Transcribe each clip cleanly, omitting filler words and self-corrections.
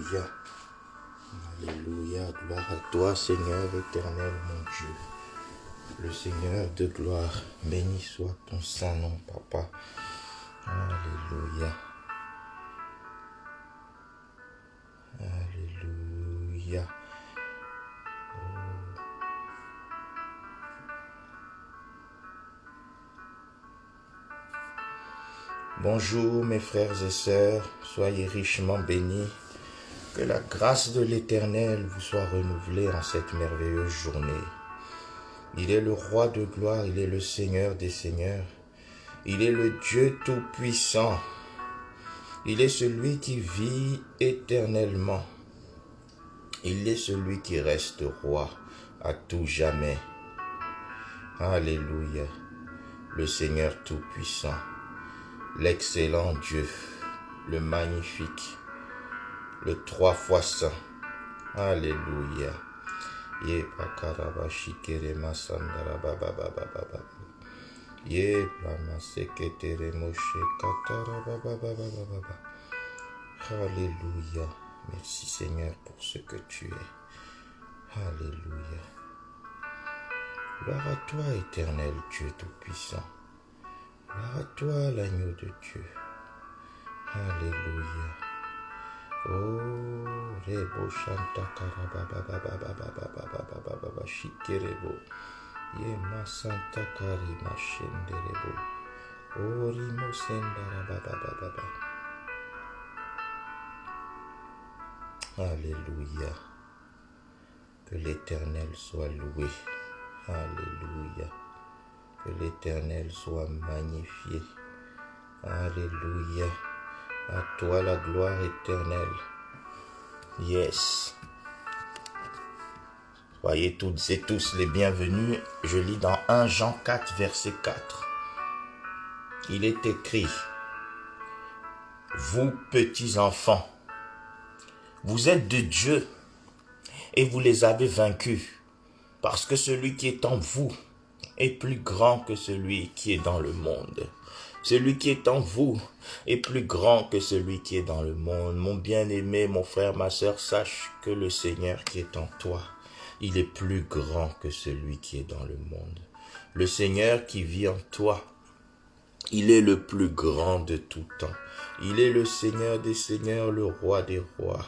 Alléluia. Alléluia. Gloire à toi, Seigneur éternel, mon Dieu. Le Seigneur de gloire. Béni soit ton saint nom, Papa. Alléluia. Alléluia. Bonjour mes frères et sœurs, soyez richement bénis. Que la grâce de l'Éternel vous soit renouvelée en cette merveilleuse journée. Il est le roi de gloire, il est le Seigneur des seigneurs. Il est le Dieu tout-puissant. Il est celui qui vit éternellement. Il est celui qui reste roi à tout jamais. Alléluia. Le Seigneur tout-puissant. L'excellent Dieu. Le magnifique. Le 3 fois saint. Alléluia. Ye pakaraba shikere masandara baba baba baba. Ye plana seketere moshe katara baba baba baba. Alléluia. Merci Seigneur pour ce que tu es. Alléluia. Gloire à toi éternel Dieu tout-puissant. Gloire à toi l'agneau de Dieu. Alléluia. Oh, rebo shanta karaba baba baba baba baba baba shikerebo. Ye masanta kari mashenderebo. Oh, rimo sendara baba baba. Alléluia. Que l'Éternel soit loué. Alléluia. Que l'Éternel soit magnifié. Alléluia. À toi la gloire éternelle. Yes. Soyez toutes et tous les bienvenus. Je lis dans 1 Jean 4, verset 4. Il est écrit: vous petits enfants, vous êtes de Dieu et vous les avez vaincus, parce que celui qui est en vous est plus grand que celui qui est dans le monde. Celui qui est en vous est plus grand que celui qui est dans le monde. Mon bien-aimé, mon frère, ma sœur, sache que le Seigneur qui est en toi, il est plus grand que celui qui est dans le monde. Le Seigneur qui vit en toi, il est le plus grand de tout temps. Il est le Seigneur des seigneurs, le roi des rois.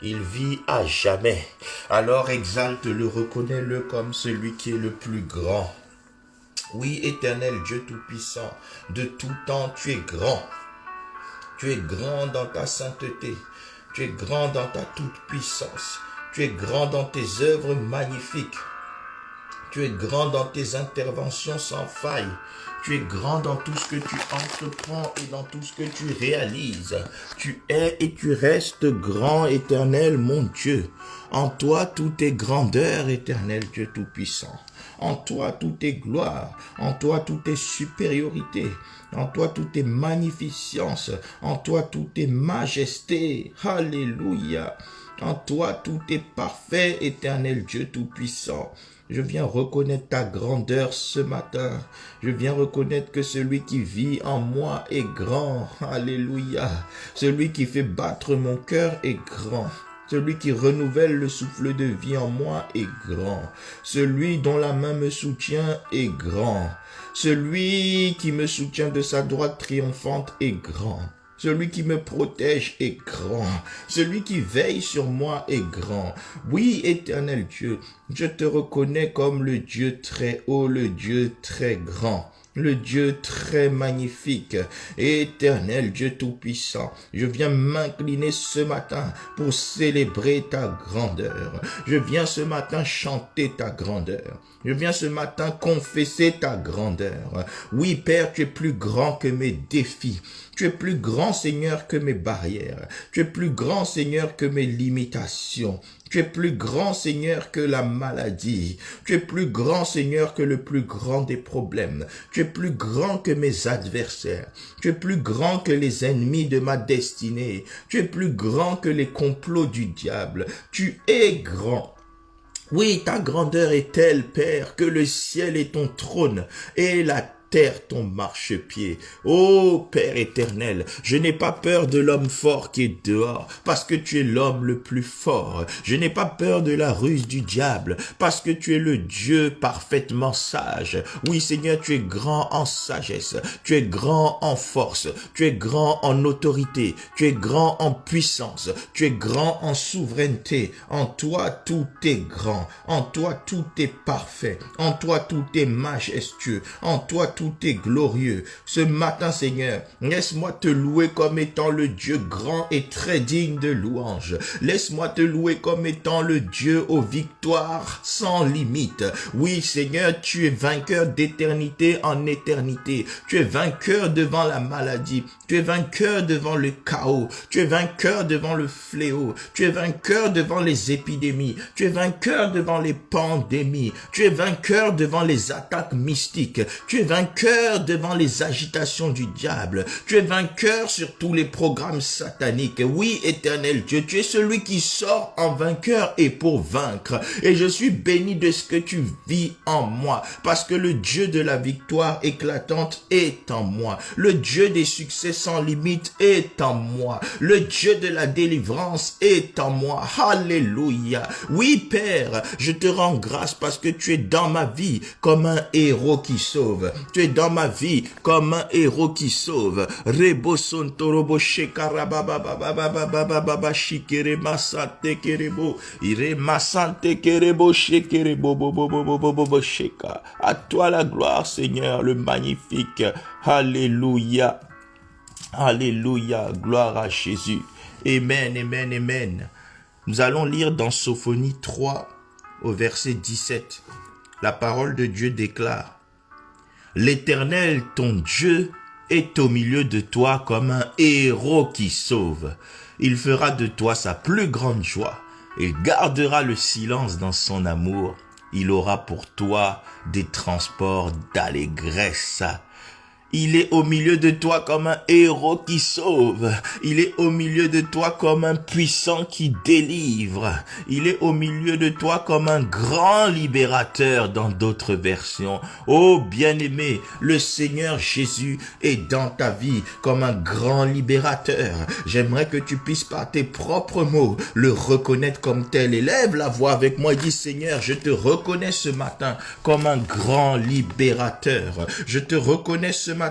Il vit à jamais. Alors exalte-le, reconnais-le comme celui qui est le plus grand. Oui, éternel Dieu tout-puissant, de tout temps, tu es grand. Tu es grand dans ta sainteté. Tu es grand dans ta toute-puissance. Tu es grand dans tes œuvres magnifiques. Tu es grand dans tes interventions sans faille. Tu es grand dans tout ce que tu entreprends et dans tout ce que tu réalises. Tu es et tu restes grand, éternel, mon Dieu. En toi, tout est grandeur, éternel Dieu tout-puissant. En toi, tout est gloire. En toi, tout est supériorité. En toi, tout est magnificence. En toi, tout est majesté. Alléluia. En toi, tout est parfait, éternel Dieu tout-puissant. Je viens reconnaître ta grandeur ce matin. Je viens reconnaître que celui qui vit en moi est grand. Alléluia. Celui qui fait battre mon cœur est grand. Celui qui renouvelle le souffle de vie en moi est grand. Celui dont la main me soutient est grand. Celui qui me soutient de sa droite triomphante est grand. Celui qui me protège est grand. Celui qui veille sur moi est grand. Oui, éternel Dieu, je te reconnais comme le Dieu très haut, le Dieu très grand. Le Dieu très magnifique, éternel Dieu tout-puissant. Je viens m'incliner ce matin pour célébrer ta grandeur. Je viens ce matin chanter ta grandeur. Je viens ce matin confesser ta grandeur. Oui, Père, tu es plus grand que mes défis. Tu es plus grand, Seigneur, que mes barrières. Tu es plus grand, Seigneur, que mes limitations. Tu es plus grand, Seigneur, que la maladie. Tu es plus grand, Seigneur, que le plus grand des problèmes. Tu es plus grand que mes adversaires. Tu es plus grand que les ennemis de ma destinée. Tu es plus grand que les complots du diable. Tu es grand. Oui, ta grandeur est telle, Père, que le ciel est ton trône et la terre ton marchepied. Ô Père éternel, je n'ai pas peur de l'homme fort qui est dehors, parce que tu es l'homme le plus fort. Je n'ai pas peur de la ruse du diable, parce que tu es le Dieu parfaitement sage. Oui, Seigneur, tu es grand en sagesse, tu es grand en force, tu es grand en autorité, tu es grand en puissance, tu es grand en souveraineté. En toi, tout est grand. En toi, tout est parfait. En toi, tout est majestueux. En toi, tout est glorieux. Ce matin, Seigneur, laisse-moi te louer comme étant le Dieu grand et très digne de louange. Laisse-moi te louer comme étant le Dieu aux victoires sans limite. Oui, Seigneur, tu es vainqueur d'éternité en éternité. Tu es vainqueur devant la maladie. Tu es vainqueur devant le chaos. Tu es vainqueur devant le fléau. Tu es vainqueur devant les épidémies. Tu es vainqueur devant les pandémies. Tu es vainqueur devant les attaques mystiques. Tu es vainqueur devant les agitations du diable. Tu es vainqueur sur tous les programmes sataniques. Oui, éternel Dieu, tu es celui qui sort en vainqueur et pour vaincre. Et je suis béni de ce que tu vis en moi, parce que le Dieu de la victoire éclatante est en moi. Le Dieu des succès sans limite est en moi. Le Dieu de la délivrance est en moi. Alléluia. Oui, Père, je te rends grâce parce que tu es dans ma vie comme un héros qui sauve. Tu es dans ma vie comme un héros qui sauve. Rebo sontorobo shekarababababababababa shikere masante kerebo. Ire masante kerebo shekerebo bobobobobobobo sheka. À toi la gloire, Seigneur, le magnifique. Alléluia. Alléluia. Gloire à Jésus. Amen, amen, amen. Nous allons lire dans Sophonie 3 au verset 17. La parole de Dieu déclare: L'Éternel, ton Dieu, est au milieu de toi comme un héros qui sauve. Il fera de toi sa plus grande joie. Il gardera le silence dans son amour. Il aura pour toi des transports d'allégresse. Il est au milieu de toi comme un héros qui sauve. Il est au milieu de toi comme un puissant qui délivre. Il est au milieu de toi comme un grand libérateur dans d'autres versions. Oh bien-aimé, le Seigneur Jésus est dans ta vie comme un grand libérateur. J'aimerais que tu puisses par tes propres mots le reconnaître comme tel. Élève la voix avec moi et dis: Seigneur, je te reconnais ce matin comme un grand libérateur. Je te reconnais ce matin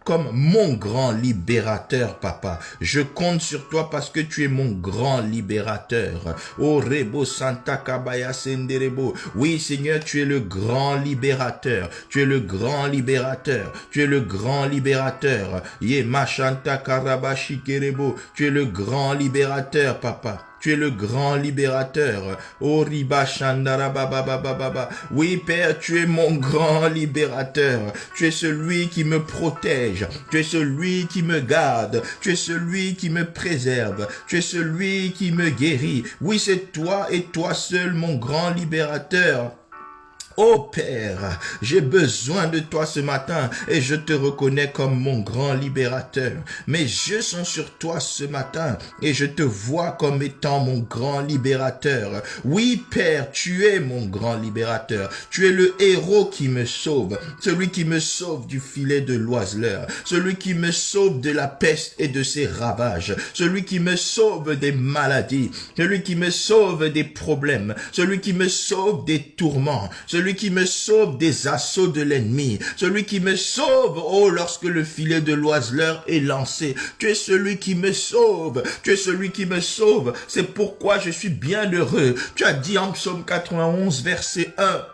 comme mon grand libérateur, papa. Je compte sur toi parce que tu es mon grand libérateur. Oh Rebo Santa Kabaya Senderebo. Oui, Seigneur, tu es le grand libérateur. Tu es le grand libérateur. Tu es le grand libérateur. Ye Machanta Karabashi Kerebo. Tu es le grand libérateur, papa. Tu es le grand libérateur. Oh Riba Shandara Baba Baba Baba. Oui, Père, tu es mon grand libérateur. Tu es celui qui me protège. Tu es celui qui me garde. Tu es celui qui me préserve. Tu es celui qui me guérit. Oui, c'est toi et toi seul, mon grand libérateur. Oh Père, j'ai besoin de toi ce matin et je te reconnais comme mon grand libérateur. Mes yeux sont sur toi ce matin et je te vois comme étant mon grand libérateur. Oui Père, tu es mon grand libérateur. Tu es le héros qui me sauve, celui qui me sauve du filet de l'oiseleur, celui qui me sauve de la peste et de ses ravages, celui qui me sauve des maladies, celui qui me sauve des problèmes, celui qui me sauve des tourments, celui qui me sauve des assauts de l'ennemi, celui qui me sauve, oh, lorsque le filet de l'oiseleur est lancé. Tu es celui qui me sauve, tu es celui qui me sauve. C'est pourquoi je suis bien heureux. Tu as dit en Psaume 91, verset 1,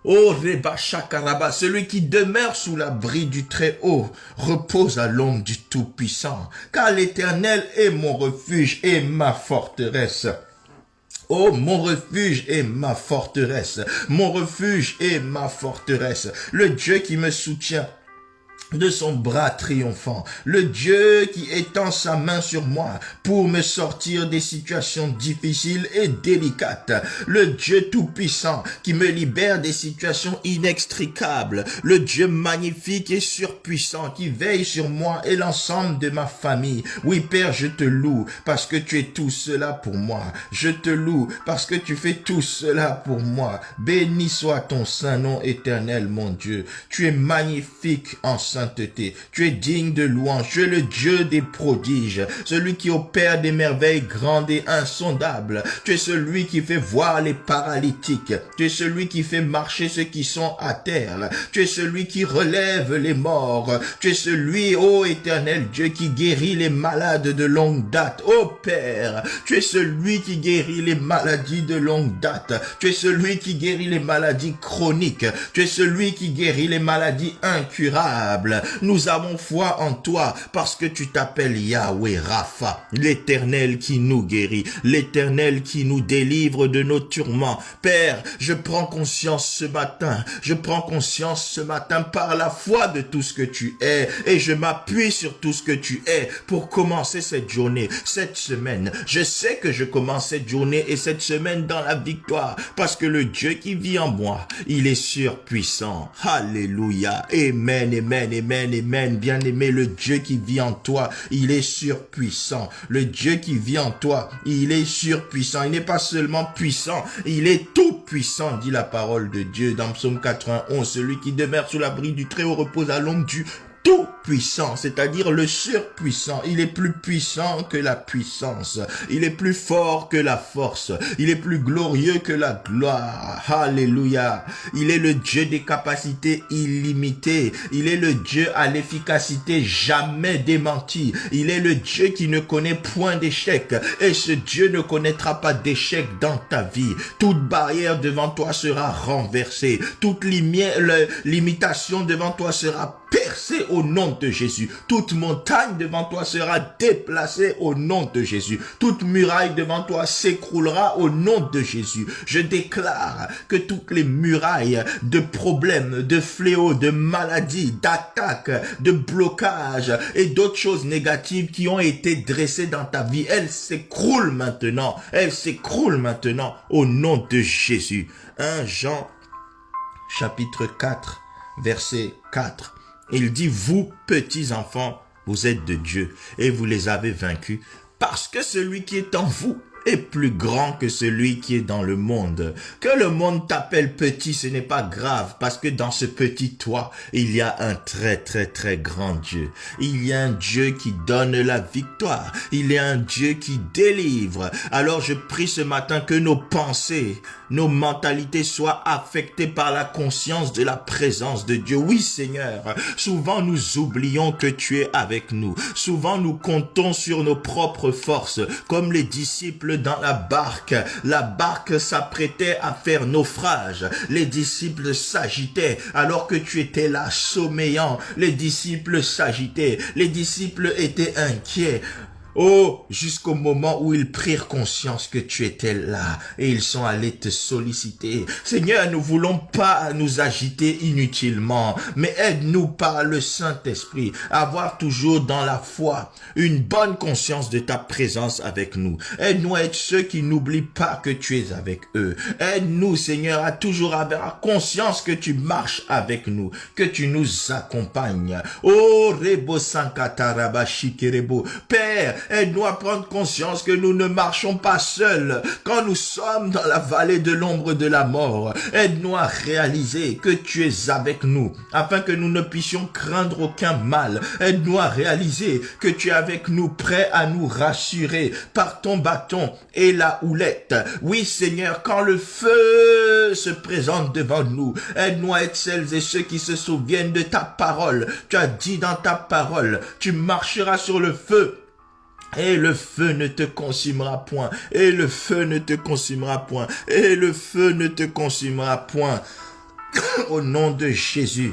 oh Reba Shakaraba, celui qui demeure sous l'abri du Très-Haut repose à l'ombre du Tout-Puissant, car l'Éternel est mon refuge et ma forteresse. Oh, mon refuge et ma forteresse, mon refuge et ma forteresse, le Dieu qui me soutient. de son bras triomphant, le Dieu qui étend sa main sur moi pour me sortir des situations difficiles et délicates, le Dieu tout-puissant qui me libère des situations inextricables, le Dieu magnifique et surpuissant qui veille sur moi et l'ensemble de ma famille. Oui, Père, je te loue parce que tu es tout cela pour moi. Je te loue parce que tu fais tout cela pour moi. Béni soit ton saint nom éternel, mon Dieu. Tu es magnifique en sainteté. Tu es digne de louange. Tu es le Dieu des prodiges, celui qui opère des merveilles grandes et insondables. Tu es celui qui fait voir les paralytiques. Tu es celui qui fait marcher ceux qui sont à terre. Tu es celui qui relève les morts. Tu es celui, ô éternel Dieu, qui guérit les malades de longue date. Ô Père, tu es celui qui guérit les maladies de longue date. Tu es celui qui guérit les maladies chroniques. Tu es celui qui guérit les maladies incurables. Nous avons foi en toi parce que tu t'appelles Yahweh Rapha, l'Éternel qui nous guérit, l'Éternel qui nous délivre de nos tourments. Père, je prends conscience ce matin par la foi de tout ce que tu es et je m'appuie sur tout ce que tu es pour commencer cette journée, cette semaine. Je sais que je commence cette journée et cette semaine dans la victoire parce que le Dieu qui vit en moi, il est surpuissant. Alléluia. Amen, amen, amen, amen. Bien-aimé, le Dieu qui vit en toi, il est surpuissant. Le Dieu qui vit en toi, il est surpuissant. Il n'est pas seulement puissant, il est tout puissant, dit la parole de Dieu dans Psaume 91. Celui qui demeure sous l'abri du Très-Haut repose à l'ombre du tout puissant, c'est-à-dire le surpuissant. Il est plus puissant que la puissance. Il est plus fort que la force. Il est plus glorieux que la gloire. Alléluia. Il est le Dieu des capacités illimitées. Il est le Dieu à l'efficacité jamais démentie. Il est le Dieu qui ne connaît point d'échec. Et ce Dieu ne connaîtra pas d'échec dans ta vie. Toute barrière devant toi sera renversée. Toute limitation devant toi sera percée au nom de Jésus. Toute montagne devant toi sera déplacée au nom de Jésus. Toute muraille devant toi s'écroulera au nom de Jésus. Je déclare que toutes les murailles de problèmes, de fléaux, de maladies, d'attaques, de blocages et d'autres choses négatives qui ont été dressées dans ta vie, elles s'écroulent maintenant. Elles s'écroulent maintenant au nom de Jésus. 1 Jean chapitre 4 verset 4. Il dit, vous, petits enfants, vous êtes de Dieu et vous les avez vaincus parce que celui qui est en vous est plus grand que celui qui est dans le monde. Que le monde t'appelle petit, ce n'est pas grave, parce que dans ce petit toi, il y a un très très très grand Dieu. Il y a un Dieu qui donne la victoire. Il y a un Dieu qui délivre. Alors je prie ce matin que nos pensées, nos mentalités soient affectées par la conscience de la présence de Dieu. Oui, Seigneur, souvent nous oublions que tu es avec nous. Souvent nous comptons sur nos propres forces, comme les disciples dans la barque. La barque s'apprêtait à faire naufrage. Les disciples s'agitaient alors que tu étais là, sommeillant. Les disciples s'agitaient. Les disciples étaient inquiets. Oh, jusqu'au moment où ils prirent conscience que tu étais là et ils sont allés te solliciter. Seigneur, nous voulons pas nous agiter inutilement, mais aide-nous par le Saint-Esprit à avoir toujours dans la foi une bonne conscience de ta présence avec nous. Aide-nous à être ceux qui n'oublient pas que tu es avec eux. Aide-nous, Seigneur, à toujours avoir conscience que tu marches avec nous, que tu nous accompagnes. Oh, Rebo Sankataraba Shikerebo. Père, aide-nous à prendre conscience que nous ne marchons pas seuls quand nous sommes dans la vallée de l'ombre de la mort. Aide-nous à réaliser que tu es avec nous, afin que nous ne puissions craindre aucun mal. Aide-nous à réaliser que tu es avec nous, prêt à nous rassurer par ton bâton et la houlette. Oui, Seigneur, quand le feu se présente devant nous, aide-nous à être celles et ceux qui se souviennent de ta parole. Tu as dit dans ta parole, tu marcheras sur le feu. Et le feu ne te consumera point. Et le feu ne te consumera point. Et le feu ne te consumera point. Au nom de Jésus.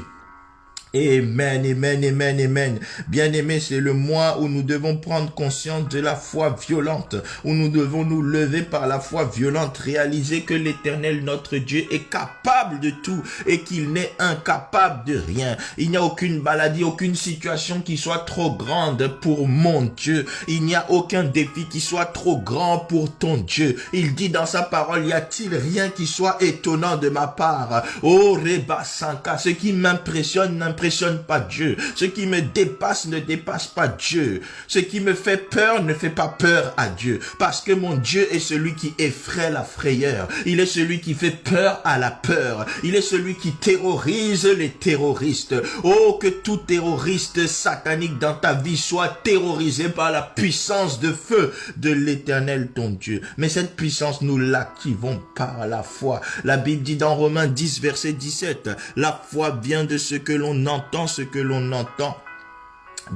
Amen, amen, amen, amen. Bien-aimés, c'est le mois où nous devons prendre conscience de la foi violente, où nous devons nous lever par la foi violente, réaliser que l'Éternel, notre Dieu, est capable de tout et qu'il n'est incapable de rien. Il n'y a aucune maladie, aucune situation qui soit trop grande pour mon Dieu. Il n'y a aucun défi qui soit trop grand pour ton Dieu. Il dit dans sa parole, y a-t-il rien qui soit étonnant de ma part? Oh, Reba Sanka, ce qui m'impressionne n'impressionne pas Dieu. Ce qui me dépasse ne dépasse pas Dieu. Ce qui me fait peur ne fait pas peur à Dieu. Parce que mon Dieu est celui qui effraie la frayeur. Il est celui qui fait peur à la peur. Il est celui qui terrorise les terroristes. Oh, que tout terroriste satanique dans ta vie soit terrorisé par la puissance de feu de l'Éternel ton Dieu. Mais cette puissance, nous l'activons par la foi. La Bible dit dans Romains 10, verset 17, la foi vient de ce que l'on entend, ce que l'on entend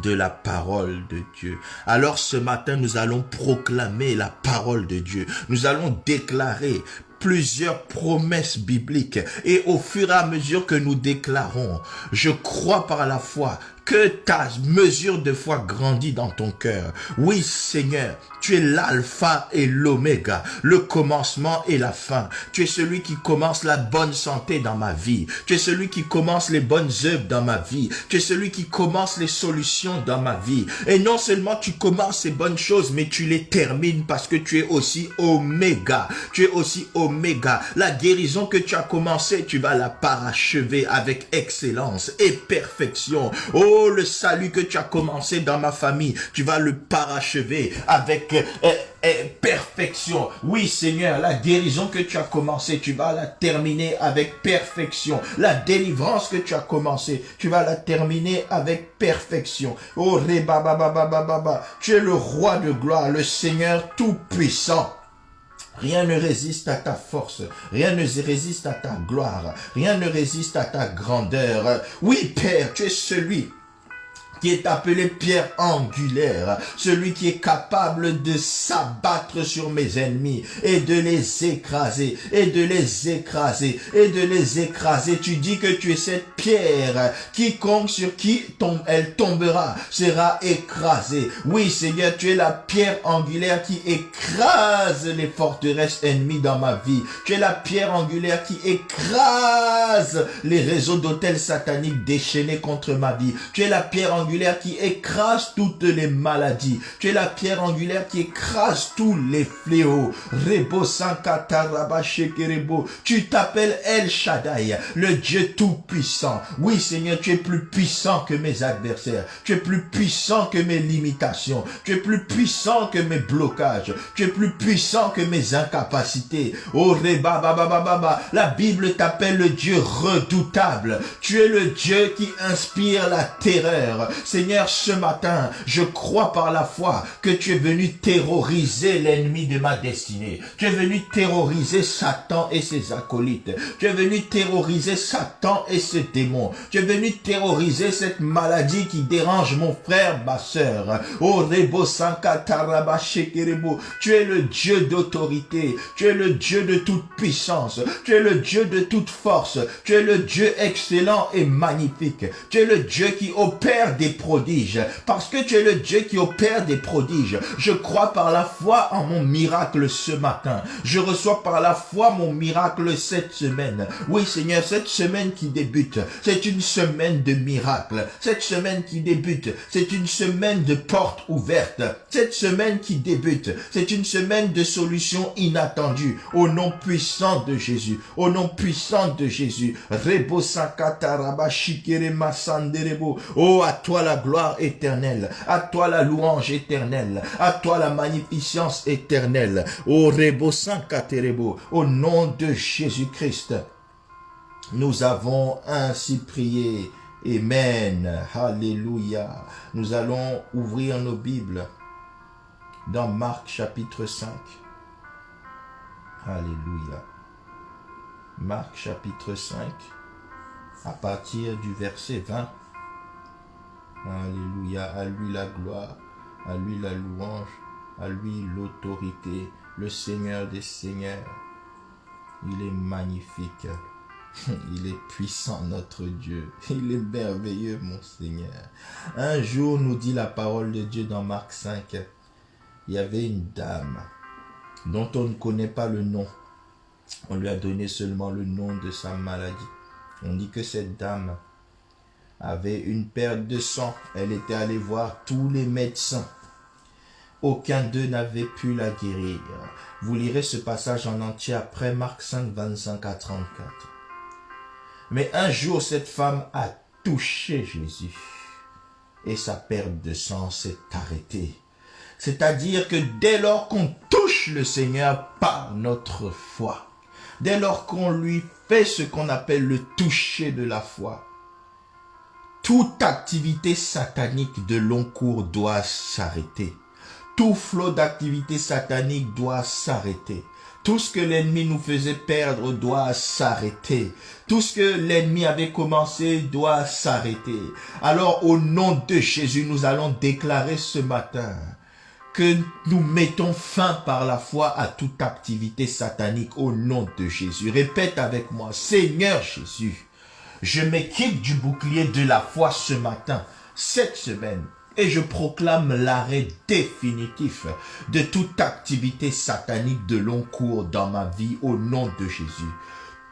de la parole de Dieu. Alors ce matin, nous allons proclamer la parole de Dieu. Nous allons déclarer plusieurs promesses bibliques et au fur et à mesure que nous déclarons, je crois par la foi que ta mesure de foi grandit dans ton cœur. Oui, Seigneur, tu es l'alpha et l'oméga, le commencement et la fin. Tu es celui qui commence la bonne santé dans ma vie. Tu es celui qui commence les bonnes œuvres dans ma vie. Tu es celui qui commence les solutions dans ma vie. Et non seulement tu commences ces bonnes choses, mais tu les termines parce que tu es aussi oméga. Tu es aussi oméga. La guérison que tu as commencé, tu vas la parachever avec excellence et perfection. Oh, le salut que tu as commencé dans ma famille, tu vas le parachever avec perfection. Oui, Seigneur, la guérison que tu as commencé, tu vas la terminer avec perfection. La délivrance que tu as commencé, tu vas la terminer avec perfection. Oh, Rebabababababa, tu es le roi de gloire, le Seigneur tout-puissant. Rien ne résiste à ta force, rien ne résiste à ta gloire, rien ne résiste à ta grandeur. Oui, Père, tu es celui qui est appelé pierre angulaire, celui qui est capable de s'abattre sur mes ennemis et de les écraser, et de les écraser, et de les écraser. Tu dis que tu es cette pierre, quiconque sur qui elle tombera sera écrasée. Oui, Seigneur, tu es la pierre angulaire qui écrase les forteresses ennemies dans ma vie. Tu es la pierre angulaire qui écrase les réseaux d'autels sataniques déchaînés contre ma vie. Tu es la pierre angulaire qui écrase toutes les maladies. Tu es la pierre angulaire qui écrase tous les fléaux. Rebo Sankataraba Shekerebo. Tu t'appelles El Shaddai, le Dieu tout-puissant. Oui, Seigneur, tu es plus puissant que mes adversaires. Tu es plus puissant que mes limitations. Tu es plus puissant que mes blocages. Tu es plus puissant que mes incapacités. Oh, Reba Baba. La Bible t'appelle le Dieu redoutable. Tu es le Dieu qui inspire la terreur. Seigneur, ce matin, je crois par la foi que tu es venu terroriser l'ennemi de ma destinée. Tu es venu terroriser Satan et ses acolytes. Tu es venu terroriser Satan et ses démons. Tu es venu terroriser cette maladie qui dérange mon frère, ma sœur. Oh, Rebo Sankataraba Shekerebo. Tu es le Dieu d'autorité. Tu es le Dieu de toute puissance. Tu es le Dieu de toute force. Tu es le Dieu excellent et magnifique. Tu es le Dieu qui opère des prodiges. Parce que tu es le Dieu qui opère des prodiges. Je crois par la foi en mon miracle ce matin. Je reçois par la foi mon miracle cette semaine. Oui, Seigneur, cette semaine qui débute, c'est une semaine de miracles. Cette semaine qui débute, c'est une semaine de portes ouvertes. Cette semaine qui débute, c'est une semaine de solutions inattendues. Au nom puissant de Jésus. Au nom puissant de Jésus. Rebo Sakataraba Shikere Masanderebo. Oh, à toi la gloire éternelle. À toi la louange éternelle. À toi la magnificence éternelle. Oh, Rebo Sankaterebo. Au nom de Jésus-Christ. Nous avons ainsi prié. Amen. Alléluia. Nous allons ouvrir nos Bibles dans Marc chapitre 5. Alléluia. Marc chapitre 5, à partir du verset 20. Alléluia. À lui la gloire, à lui la louange, à lui l'autorité, le Seigneur des Seigneurs. Il est magnifique. Il est puissant, notre Dieu. Il est merveilleux, mon Seigneur. Un jour, nous dit la parole de Dieu dans Marc 5, il y avait une dame dont on ne connaît pas le nom. On lui a donné seulement le nom de sa maladie. On dit que cette dame avait une perte de sang. Elle était allée voir tous les médecins. Aucun d'eux n'avait pu la guérir. Vous lirez ce passage en entier après Marc 5, 25 à 34. Mais un jour, cette femme a touché Jésus et sa perte de sang s'est arrêtée. C'est-à-dire que dès lors qu'on touche le Seigneur par notre foi, dès lors qu'on lui fait ce qu'on appelle le toucher de la foi, toute activité satanique de long cours doit s'arrêter. Tout flot d'activité satanique doit s'arrêter. Tout ce que l'ennemi nous faisait perdre doit s'arrêter. Tout ce que l'ennemi avait commencé doit s'arrêter. Alors, au nom de Jésus, nous allons déclarer ce matin que nous mettons fin par la foi à toute activité satanique au nom de Jésus. Répète avec moi, Seigneur Jésus, je m'équipe du bouclier de la foi ce matin, cette semaine. Et je proclame l'arrêt définitif de toute activité satanique de long cours dans ma vie au nom de Jésus.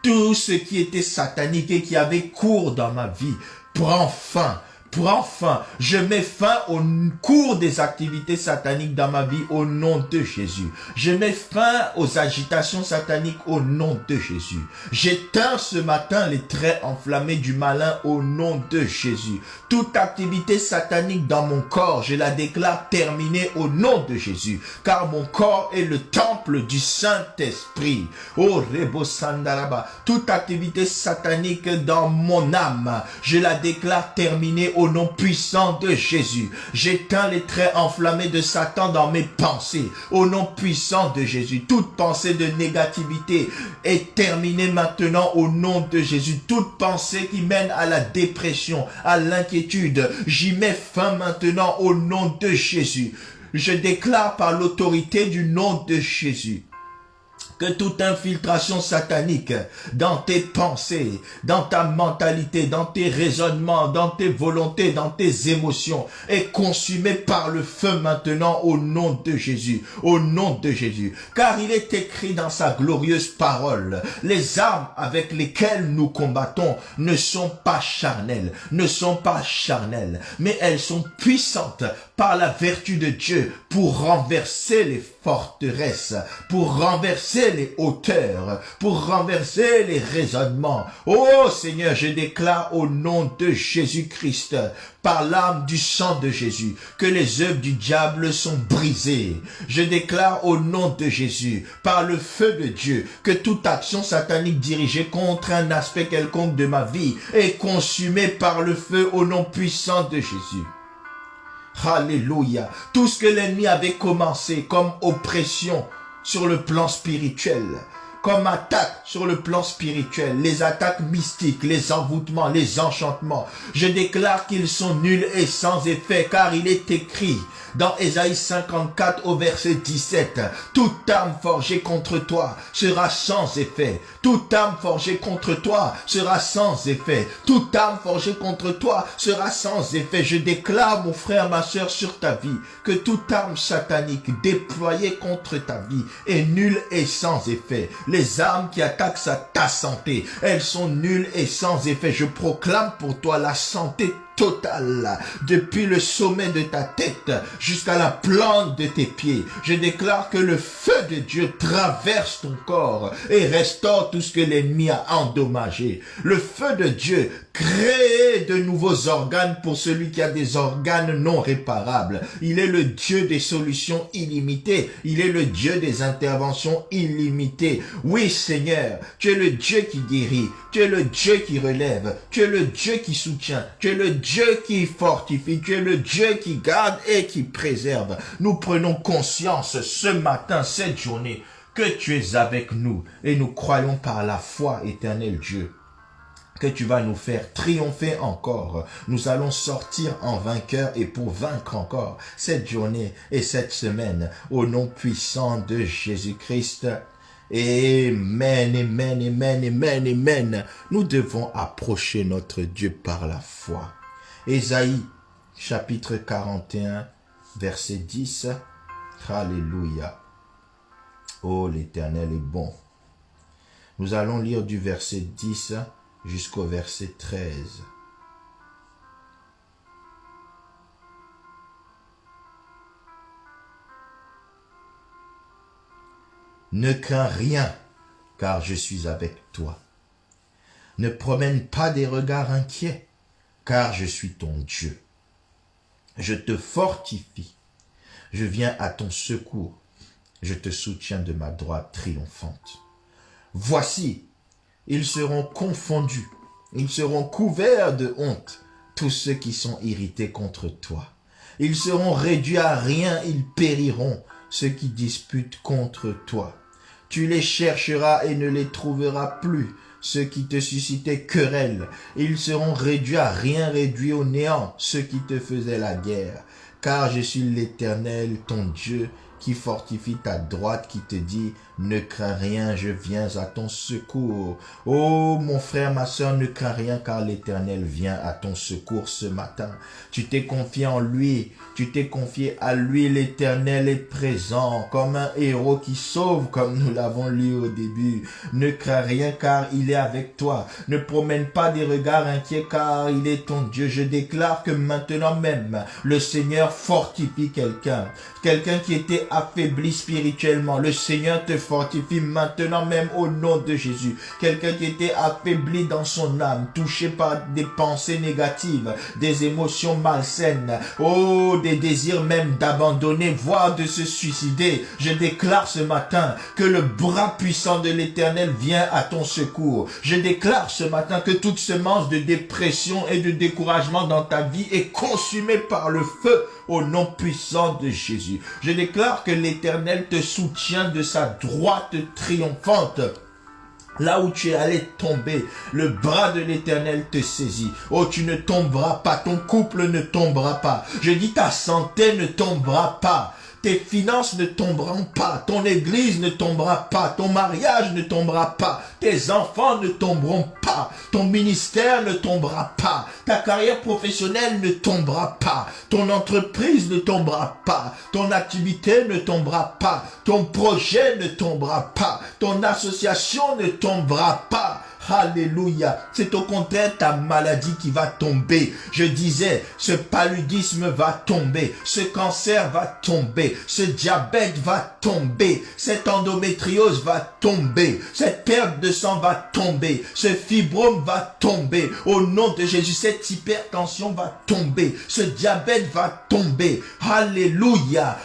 Tout ce qui était satanique et qui avait cours dans ma vie prend fin. Je mets fin au cours des activités sataniques dans ma vie au nom de Jésus. Je mets fin aux agitations sataniques au nom de Jésus. J'éteins ce matin les traits enflammés du malin au nom de Jésus. Toute activité satanique dans mon corps, je la déclare terminée au nom de Jésus. Car mon corps est le temple du Saint-Esprit. Oh, Rebo Sandaraba. Toute activité satanique dans mon âme, je la déclare terminée au nom puissant de Jésus. J'éteins les traits enflammés de Satan dans mes pensées. Au nom puissant de Jésus. Toute pensée de négativité est terminée maintenant au nom de Jésus. Toute pensée qui mène à la dépression, à l'inquiétude, j'y mets fin maintenant au nom de Jésus. Je déclare par l'autorité du nom de Jésus que toute infiltration satanique dans tes pensées, dans ta mentalité, dans tes raisonnements, dans tes volontés, dans tes émotions est consumée par le feu maintenant au nom de Jésus, au nom de Jésus. Car il est écrit dans sa glorieuse parole, les armes avec lesquelles nous combattons ne sont pas charnelles, mais elles sont puissantes par la vertu de Dieu pour renverser les forteresses, pour renverser les hauteurs, pour renverser les raisonnements. Oh Seigneur, je déclare au nom de Jésus-Christ, par l'âme du sang de Jésus, que les œuvres du diable sont brisées. Je déclare au nom de Jésus, par le feu de Dieu, que toute action satanique dirigée contre un aspect quelconque de ma vie est consumée par le feu au nom puissant de Jésus. Alléluia. Tout ce que l'ennemi avait commencé comme oppression sur le plan spirituel, comme attaque sur le plan spirituel, les attaques mystiques, les envoûtements, les enchantements, je déclare qu'ils sont nuls et sans effet, car il est écrit dans Ésaïe 54 au verset 17, toute arme forgée contre toi sera sans effet. Toute arme forgée contre toi sera sans effet. Toute arme forgée contre toi sera sans effet. Je déclare, mon frère, ma soeur, sur ta vie, que toute arme satanique déployée contre ta vie est nulle et sans effet. Les armes qui attaquent ta santé, elles sont nulles et sans effet. Je proclame pour toi la santé totale, depuis le sommet de ta tête jusqu'à la plante de tes pieds. Je déclare que le feu de Dieu traverse ton corps et restaure tout ce que l'ennemi a endommagé. Le feu de Dieu crée de nouveaux organes pour celui qui a des organes non réparables. Il est le Dieu des solutions illimitées. Il est le Dieu des interventions illimitées. Oui, Seigneur, tu es le Dieu qui guérit. Tu es le Dieu qui relève. Tu es le Dieu qui soutient. Tu es le Dieu qui fortifie. Tu es le Dieu qui garde et qui préserve. Nous prenons conscience ce matin, cette journée, que tu es avec nous. Et nous croyons par la foi, éternel Dieu, que tu vas nous faire triompher encore. Nous allons sortir en vainqueur et pour vaincre encore cette journée et cette semaine. Au nom puissant de Jésus-Christ. Amen, amen, amen, amen, amen. Nous devons approcher notre Dieu par la foi. Ésaïe, chapitre 41, verset 10. Alléluia. Oh, l'Éternel est bon. Nous allons lire du verset 10 jusqu'au verset 13. Ne crains rien, car je suis avec toi. Ne promène pas des regards inquiets, car je suis ton Dieu. Je te fortifie, je viens à ton secours, je te soutiens de ma droite triomphante. Voici, ils seront confondus, ils seront couverts de honte, tous ceux qui sont irrités contre toi. Ils seront réduits à rien, ils périront, ceux qui disputent contre toi. Tu les chercheras et ne les trouveras plus, ceux qui te suscitaient querelle. Ils seront réduits à rien, réduits au néant, ceux qui te faisaient la guerre. Car je suis l'Éternel, ton Dieu, qui fortifie ta droite, qui te dit, ne crains rien, je viens à ton secours. Oh, mon frère, ma soeur, ne crains rien, car l'Éternel vient à ton secours ce matin. Tu t'es confié en lui, tu t'es confié à lui, l'Éternel est présent, comme un héros qui sauve, comme nous l'avons lu au début. Ne crains rien, car il est avec toi. Ne promène pas des regards inquiets, car il est ton Dieu. Je déclare que maintenant même, le Seigneur fortifie quelqu'un qui était affaibli spirituellement. Le Seigneur te fortifie maintenant même au nom de Jésus. Quelqu'un qui était affaibli dans son âme, touché par des pensées négatives, des émotions malsaines, oh, des désirs même d'abandonner, voire de se suicider. Je déclare ce matin que le bras puissant de l'Éternel vient à ton secours. Je déclare ce matin que toute semence de dépression et de découragement dans ta vie est consumée par le feu au nom puissant de Jésus. Je déclare que l'Éternel te soutient de sa droite triomphante. Là où tu es allé tomber, le bras de l'Éternel te saisit. Oh, tu ne tomberas pas, ton couple ne tombera pas. Je dis ta santé ne tombera pas. Tes finances ne tomberont pas, ton église ne tombera pas, ton mariage ne tombera pas, tes enfants ne tomberont pas, ton ministère ne tombera pas, ta carrière professionnelle ne tombera pas, ton entreprise ne tombera pas, ton activité ne tombera pas, ton projet ne tombera pas, ton association ne tombera pas. Alléluia. C'est au contraire ta maladie qui va tomber. Je disais, ce paludisme va tomber, ce cancer va tomber, ce diabète va tomber, cette endométriose va tomber, cette perte de sang va tomber, ce fibrome va tomber. Au nom de Jésus, cette hypertension va tomber, ce diabète va tomber. Alléluia.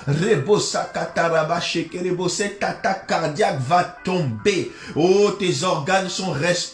Cette attaque cardiaque va tomber. Oh, tes organes sont restaurés.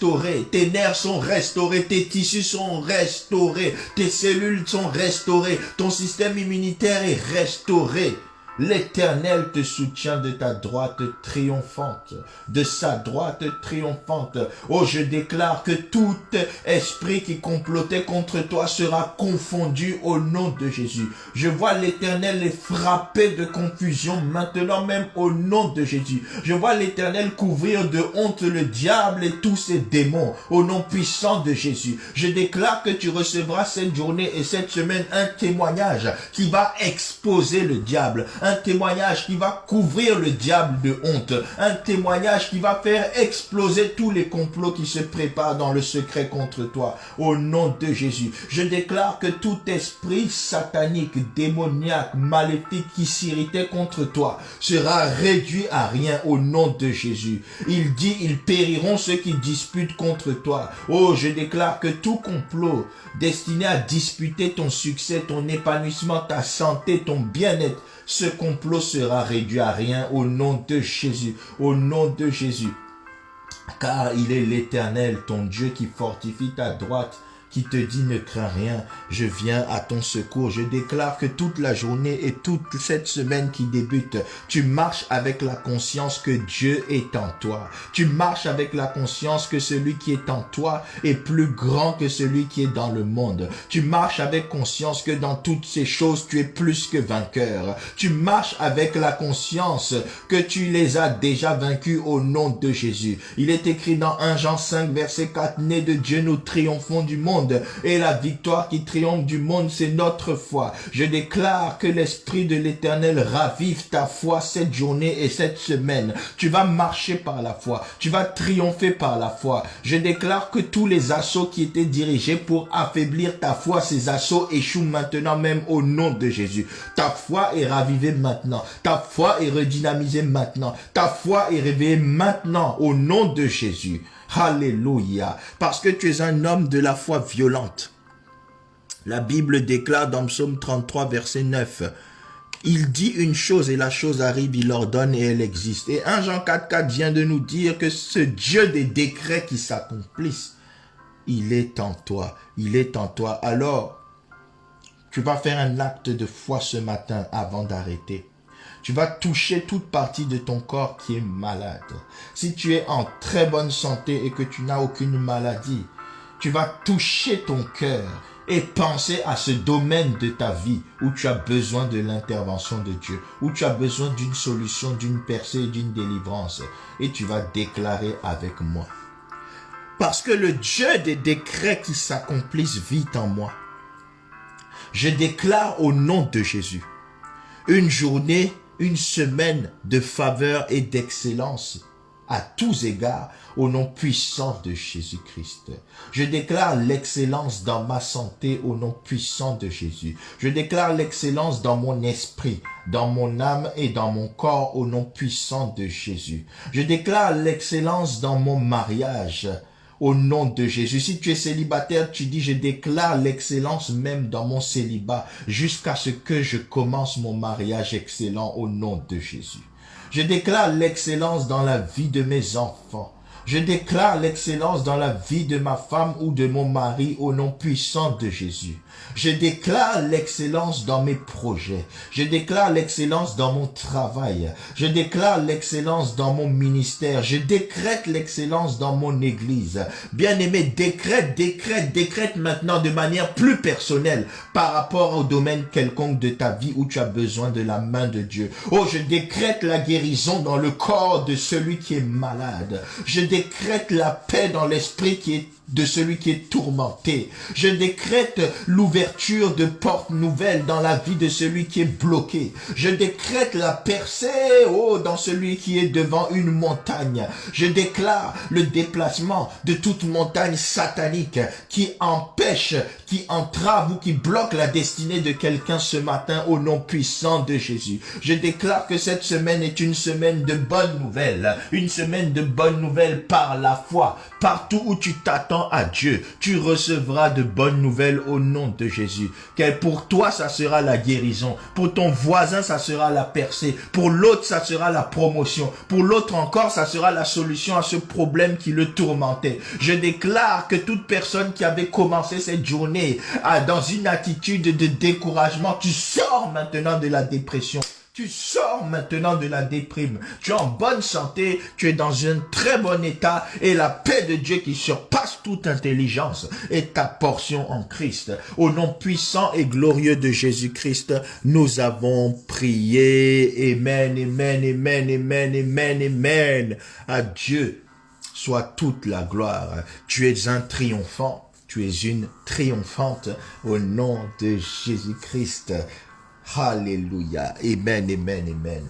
Tes nerfs sont restaurés, tes tissus sont restaurés, tes cellules sont restaurées, ton système immunitaire est restauré. L'Éternel te soutient de ta droite triomphante, de sa droite triomphante. Oh, je déclare que tout esprit qui complotait contre toi sera confondu au nom de Jésus. Je vois l'Éternel les frapper de confusion maintenant même au nom de Jésus. Je vois l'Éternel couvrir de honte le diable et tous ses démons au nom puissant de Jésus. Je déclare que tu recevras cette journée et cette semaine un témoignage qui va exposer le diable. Un témoignage qui va couvrir le diable de honte. Un témoignage qui va faire exploser tous les complots qui se préparent dans le secret contre toi. Au nom de Jésus. Je déclare que tout esprit satanique, démoniaque, maléfique qui s'irritait contre toi sera réduit à rien au nom de Jésus. Il dit, ils périront ceux qui disputent contre toi. Oh, je déclare que tout complot destiné à disputer ton succès, ton épanouissement, ta santé, ton bien-être, ce complot sera réduit à rien au nom de Jésus, au nom de Jésus. Car il est l'Éternel, ton Dieu, qui fortifie ta droite, qui te dit ne crains rien, je viens à ton secours. Je déclare que toute la journée et toute cette semaine qui débute, tu marches avec la conscience que Dieu est en toi. Tu marches avec la conscience que celui qui est en toi est plus grand que celui qui est dans le monde. Tu marches avec conscience que dans toutes ces choses, tu es plus que vainqueur. Tu marches avec la conscience que tu les as déjà vaincus au nom de Jésus. Il est écrit dans 1 Jean 5, verset 4, « Né de Dieu, nous triomphons du monde, et la victoire qui triomphe du monde, c'est notre foi. » Je déclare que l'Esprit de l'Éternel ravive ta foi cette journée et cette semaine. Tu vas marcher par la foi. Tu vas triompher par la foi. Je déclare que tous les assauts qui étaient dirigés pour affaiblir ta foi, ces assauts échouent maintenant même au nom de Jésus. Ta foi est ravivée maintenant. Ta foi est redynamisée maintenant. Ta foi est réveillée maintenant au nom de Jésus. Alléluia. Parce que tu es un homme de la foi violente. La Bible déclare dans Psaume 33, verset 9, il dit une chose et la chose arrive, il ordonne et elle existe. Et 1 Jean 4,4 vient de nous dire que ce Dieu des décrets qui s'accomplissent, il est en toi, il est en toi. Alors, tu vas faire un acte de foi ce matin avant d'arrêter. Tu vas toucher toute partie de ton corps qui est malade. Si tu es en très bonne santé et que tu n'as aucune maladie, tu vas toucher ton cœur et penser à ce domaine de ta vie où tu as besoin de l'intervention de Dieu, où tu as besoin d'une solution, d'une percée, d'une délivrance. Et tu vas déclarer avec moi. Parce que le Dieu des décrets qui s'accomplissent vit en moi. Je déclare au nom de Jésus une journée, une semaine de faveur et d'excellence à tous égards au nom puissant de Jésus-Christ. Je déclare l'excellence dans ma santé au nom puissant de Jésus. Je déclare l'excellence dans mon esprit, dans mon âme et dans mon corps au nom puissant de Jésus. Je déclare l'excellence dans mon mariage au nom de Jésus. Si tu es célibataire, tu dis, je déclare l'excellence même dans mon célibat jusqu'à ce que je commence mon mariage excellent au nom de Jésus. Je déclare l'excellence dans la vie de mes enfants. Je déclare l'excellence dans la vie de ma femme ou de mon mari au nom puissant de Jésus. Je déclare l'excellence dans mes projets. Je déclare l'excellence dans mon travail. Je déclare l'excellence dans mon ministère. Je décrète l'excellence dans mon église. Bien-aimé, décrète maintenant de manière plus personnelle par rapport au domaine quelconque de ta vie où tu as besoin de la main de Dieu. Oh, je décrète la guérison dans le corps de celui qui est malade. Je décrète la paix dans l'esprit de celui qui est tourmenté. Je décrète l'ouverture de portes nouvelles dans la vie de celui qui est bloqué. Je décrète la percée, dans celui qui est devant une montagne. Je déclare le déplacement de toute montagne satanique qui empêche, qui entrave ou qui bloque la destinée de quelqu'un ce matin au nom puissant de Jésus. Je déclare que cette semaine est une semaine de bonnes nouvelles. Une semaine de bonnes nouvelles par la foi. Partout où tu t'attends à Dieu, tu recevras de bonnes nouvelles au nom de Jésus. Car pour toi, ça sera la guérison. Pour ton voisin, ça sera la percée. Pour l'autre, ça sera la promotion. Pour l'autre encore, ça sera la solution à ce problème qui le tourmentait. Je déclare que toute personne qui avait commencé cette journée dans une attitude de découragement, tu sors maintenant de la dépression. Tu sors maintenant de la déprime. Tu es en bonne santé, tu es dans un très bon état et la paix de Dieu qui surpasse toute intelligence est ta portion en Christ. Au nom puissant et glorieux de Jésus-Christ, nous avons prié. Amen, amen, amen, amen, amen, amen. À Dieu soit toute la gloire. Tu es un triomphant, tu es une triomphante au nom de Jésus-Christ. Alléluia. Amen, amen, amen.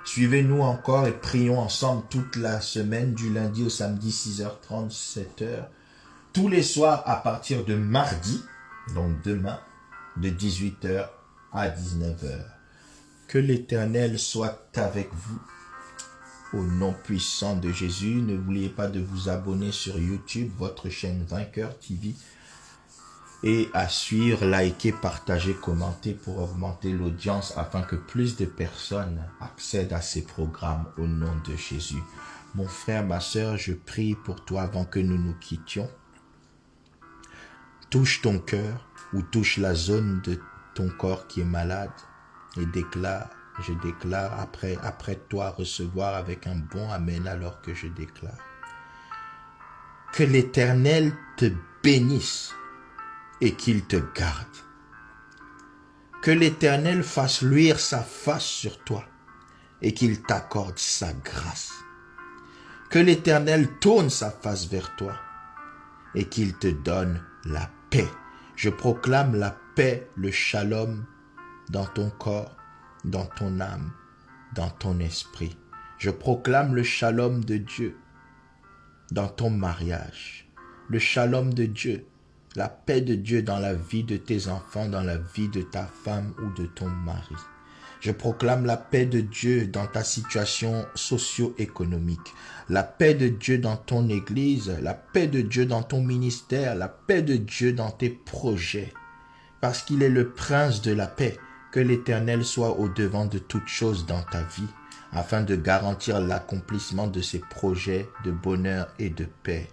Suivez-nous encore et prions ensemble toute la semaine, du lundi au samedi, 6h30, 7h. Tous les soirs à partir de mardi, donc demain, de 18h à 19h. Que l'Éternel soit avec vous. Au nom puissant de Jésus, n'oubliez pas de vous abonner sur YouTube, votre chaîne Vainqueur TV. Et à suivre, liker, partager, commenter pour augmenter l'audience afin que plus de personnes accèdent à ces programmes au nom de Jésus. Mon frère, ma sœur, je prie pour toi avant que nous nous quittions. touche ton cœur ou touche la zone de ton corps qui est malade et déclare, je déclare, après toi recevoir avec un bon amen alors que je déclare. Que l'Éternel te bénisse et qu'il te garde. Que l'Éternel fasse luire sa face sur toi et qu'il t'accorde sa grâce. Que l'Éternel tourne sa face vers toi et qu'il te donne la paix. Je proclame la paix, le shalom dans ton corps, dans ton âme, dans ton esprit. Je proclame le shalom de Dieu dans ton mariage, le shalom de Dieu, la paix de Dieu dans la vie de tes enfants, dans la vie de ta femme ou de ton mari. Je proclame la paix de Dieu dans ta situation socio-économique, la paix de Dieu dans ton église, la paix de Dieu dans ton ministère, la paix de Dieu dans tes projets, parce qu'il est le prince de la paix. Que l'Éternel soit au-devant de toutes choses dans ta vie, afin de garantir l'accomplissement de ses projets de bonheur et de paix.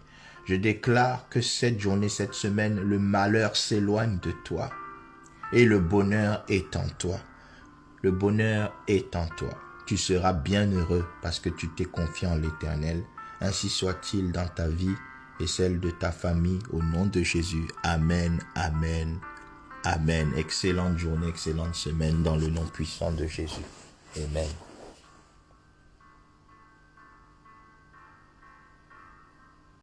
Je déclare que cette journée, cette semaine, le malheur s'éloigne de toi et le bonheur est en toi. Le bonheur est en toi. Tu seras bien heureux parce que tu t'es confié en l'Éternel. Ainsi soit-il dans ta vie et celle de ta famille au nom de Jésus. Amen, amen, amen. Excellente journée, excellente semaine dans le nom puissant de Jésus. Amen.